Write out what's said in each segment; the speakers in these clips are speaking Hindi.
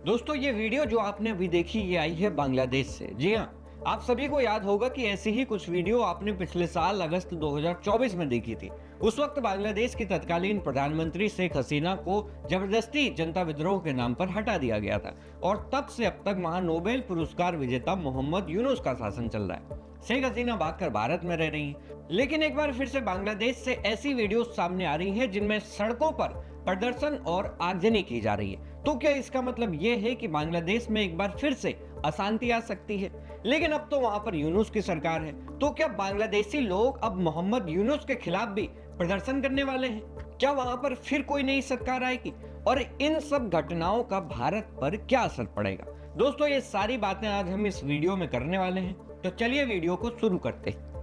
दोस्तों ये वीडियो जो आपने अभी देखी ये आई है बांग्लादेश से। जी हाँ, आप सभी को याद होगा कि ऐसी ही कुछ वीडियो आपने पिछले साल अगस्त 2024 में देखी थी। उस वक्त बांग्लादेश की तत्कालीन प्रधानमंत्री शेख हसीना को जबरदस्ती जनता विद्रोह के नाम पर हटा दिया गया था और तब से अब तक वहां नोबेल पुरस्कार विजेता मोहम्मद यूनुस का शासन चल रहा है। शेख हसीना भागकर भारत में रह रही हैं, लेकिन एक बार फिर से बांग्लादेश से ऐसी वीडियो सामने आ रही है जिनमें सड़कों पर प्रदर्शन और आगजनी की जा रही है। तो क्या इसका मतलब ये है कि बांग्लादेश में एक बार फिर से अशांति आ सकती है? लेकिन अब तो वहां पर यूनुस की सरकार है, तो क्या बांग्लादेशी लोग अब मोहम्मद यूनुस के खिलाफ भी प्रदर्शन करने वाले हैं? क्या वहां पर फिर कोई नई सरकार आएगी? और इन सब घटनाओं का भारत पर क्या असर पड़ेगा? दोस्तों ये सारी बातें आज हम इस वीडियो में करने वाले हैं, तो चलिए वीडियो को शुरू करते हैं।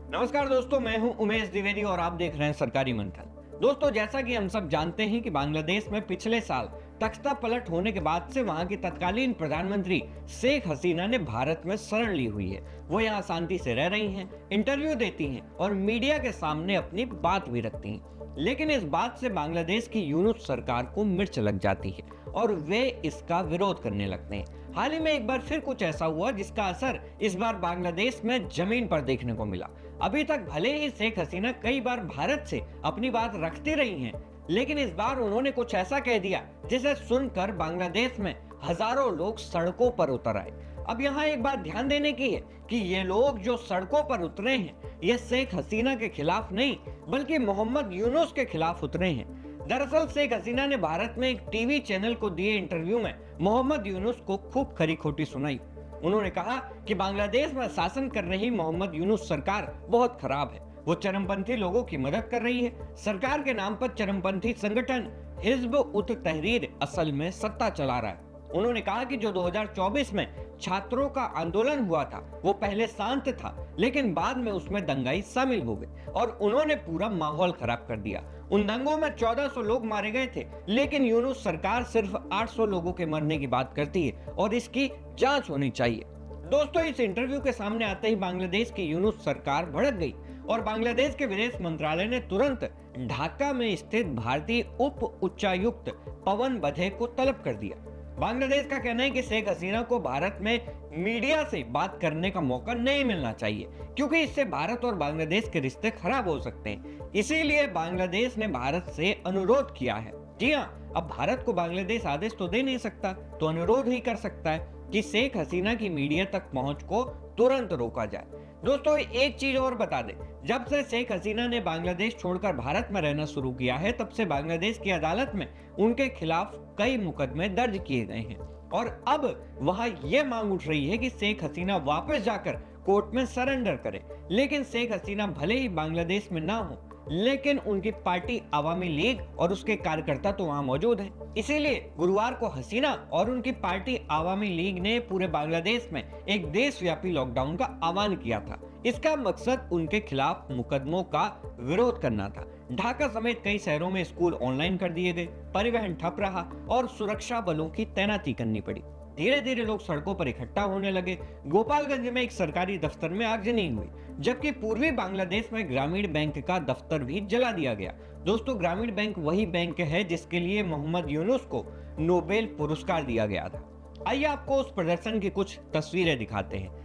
नमस्कार दोस्तों, मैं हूं उमेश द्विवेदी और आप देख रहे हैं सरकारी मंथन। दोस्तों जैसा कि हम सब जानते हैं कि बांग्लादेश में पिछले साल तख्ता पलट होने के बाद से वहां की तत्कालीन प्रधानमंत्री शेख हसीना ने भारत में शरण ली हुई है। वो यहाँ शांति से रह रही हैं, इंटरव्यू देती हैं और मीडिया के सामने अपनी बात भी रखती हैं। लेकिन इस बात से बांग्लादेश की यूनुस सरकार को मिर्च लग जाती है और वे इसका विरोध करने लगते हैं। हाल ही में एक बार फिर कुछ ऐसा हुआ जिसका असर इस बार बांग्लादेश में जमीन पर देखने को मिला। अभी तक भले ही शेख हसीना कई बार भारत से अपनी बात रखती रही हैं, लेकिन इस बार उन्होंने कुछ ऐसा कह दिया जिसे सुनकर बांग्लादेश में हजारों लोग सड़कों पर उतर आए। अब यहाँ एक बात ध्यान देने की है कि ये लोग जो सड़कों पर उतरे हैं ये शेख हसीना के खिलाफ नहीं बल्कि मोहम्मद यूनुस के खिलाफ उतरे हैं। दरअसल शेख हसीना ने भारत में एक टीवी चैनल को दिए इंटरव्यू में मोहम्मद यूनुस को खूब खरी खोटी सुनाई। उन्होंने कहा कि बांग्लादेश में शासन कर रही मोहम्मद यूनुस सरकार बहुत खराब है, वो चरमपंथी लोगों की मदद कर रही है। सरकार के नाम पर चरमपंथी संगठन हिज्ब उत तहरीर असल में सत्ता चला रहा है। उन्होंने कहा कि जो 2024 में छात्रों का आंदोलन हुआ था वो पहले शांत था, लेकिन बाद में उसमें दंगाई शामिल हो गई और उन्होंने पूरा माहौल खराब कर दिया। उन दंगों में 1400 लोग मारे गए थे, लेकिन यूनुस सरकार सिर्फ 800 लोगों के मरने की बात करती है और इसकी जांच होनी चाहिए। दोस्तों इस इंटरव्यू के सामने आते ही बांग्लादेश की यूनुस सरकार भड़क गई और बांग्लादेश के विदेश मंत्रालय ने तुरंत ढाका में स्थित भारतीय उप उच्चायुक्त पवन बधे को तलब कर दिया। बांग्लादेश का कहना है कि शेख हसीना को भारत में मीडिया से बात करने का मौका नहीं मिलना चाहिए, क्योंकि इससे भारत और बांग्लादेश के रिश्ते खराब हो सकते हैं। इसीलिए बांग्लादेश ने भारत से अनुरोध किया है। जी हाँ, अब भारत को बांग्लादेश आदेश तो दे नहीं सकता, तो अनुरोध ही कर सकता है कि शेख हसीना की मीडिया तक पहुंच को तुरंत रोका जाए। दोस्तों एक चीज और बता दें, जब से शेख हसीना ने बांग्लादेश छोड़कर भारत में रहना शुरू किया है तब से बांग्लादेश की अदालत में उनके खिलाफ कई मुकदमे दर्ज किए गए हैं और अब वहां यह मांग उठ रही है कि शेख हसीना वापस जाकर कोर्ट में सरेंडर करे। लेकिन शेख हसीना भले ही बांग्लादेश में ना हो, लेकिन उनकी पार्टी अवामी लीग और उसके कार्यकर्ता तो वहां मौजूद हैं। इसीलिए गुरुवार को हसीना और उनकी पार्टी अवामी लीग ने पूरे बांग्लादेश में एक देशव्यापी लॉकडाउन का आह्वान किया था। इसका मकसद उनके खिलाफ मुकदमों का विरोध करना था। ढाका समेत कई शहरों में स्कूल ऑनलाइन कर दिए गए, परिवहन ठप रहा और सुरक्षा बलों की तैनाती करनी पड़ी। धीरे धीरे लोग सड़कों पर इकट्ठा होने लगे। गोपालगंज में एक सरकारी दफ्तर में आगजनी हुई, जबकि पूर्वी बांग्लादेश में ग्रामीण बैंक का दफ्तर भी जला दिया गया। दोस्तों ग्रामीण बैंक वही बैंक है जिसके लिए मोहम्मद यूनुस को नोबेल पुरस्कार दिया गया था। आइए आपको उस प्रदर्शन की कुछ तस्वीरें दिखाते हैं।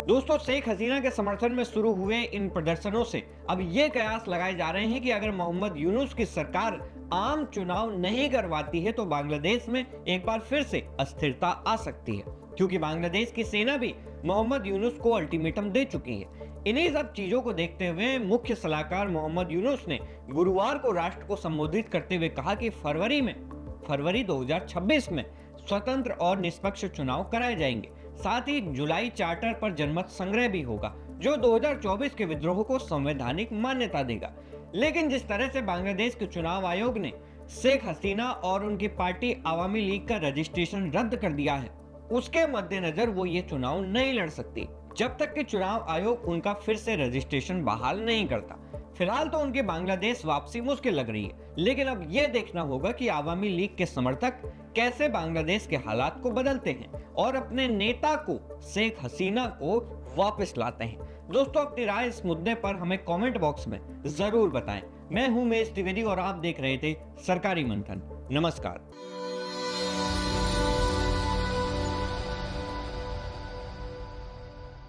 दोस्तों शेख हसीना के समर्थन में शुरू हुए इन प्रदर्शनों से अब ये कयास लगाए जा रहे हैं कि अगर मोहम्मद यूनुस की सरकार आम चुनाव नहीं करवाती है तो बांग्लादेश में एक बार फिर से अस्थिरता आ सकती है, क्योंकि बांग्लादेश की सेना भी मोहम्मद यूनुस को अल्टीमेटम दे चुकी है। इन्हीं सब चीजों को देखते हुए मुख्य सलाहकार मोहम्मद यूनुस ने गुरुवार को राष्ट्र को संबोधित करते हुए कहा कि फरवरी 2026 में स्वतंत्र और निष्पक्ष चुनाव कराए जाएंगे। साथ ही जुलाई चार्टर पर जनमत संग्रह भी होगा जो 2024 के विद्रोह को संवैधानिक मान्यता देगा। लेकिन जिस तरह से बांग्लादेश के चुनाव आयोग ने शेख हसीना और उनकी पार्टी अवामी लीग का रजिस्ट्रेशन रद्द कर दिया है, उसके मद्देनजर वो ये चुनाव नहीं लड़ सकती। जब तक कि चुनाव आयोग उनका फिर से रजिस्ट्रेशन बहाल नहीं करता। फिलहाल तो उनकी बांग्लादेश वापसी मुश्किल लग रही है, लेकिन अब यह देखना होगा कि आवामी लीग के समर्थक कैसे बांग्लादेश के हालात को बदलते हैं और अपने नेता को, शेख हसीना को वापस लाते हैं। दोस्तों, अपनी राय इस मुद्दे पर हमें कमेंट बॉक्स में जरूर बताएं। मैं हूं उमेश द्विवेदी और आप देख रहे थे सरकारी मंथन। नमस्कार।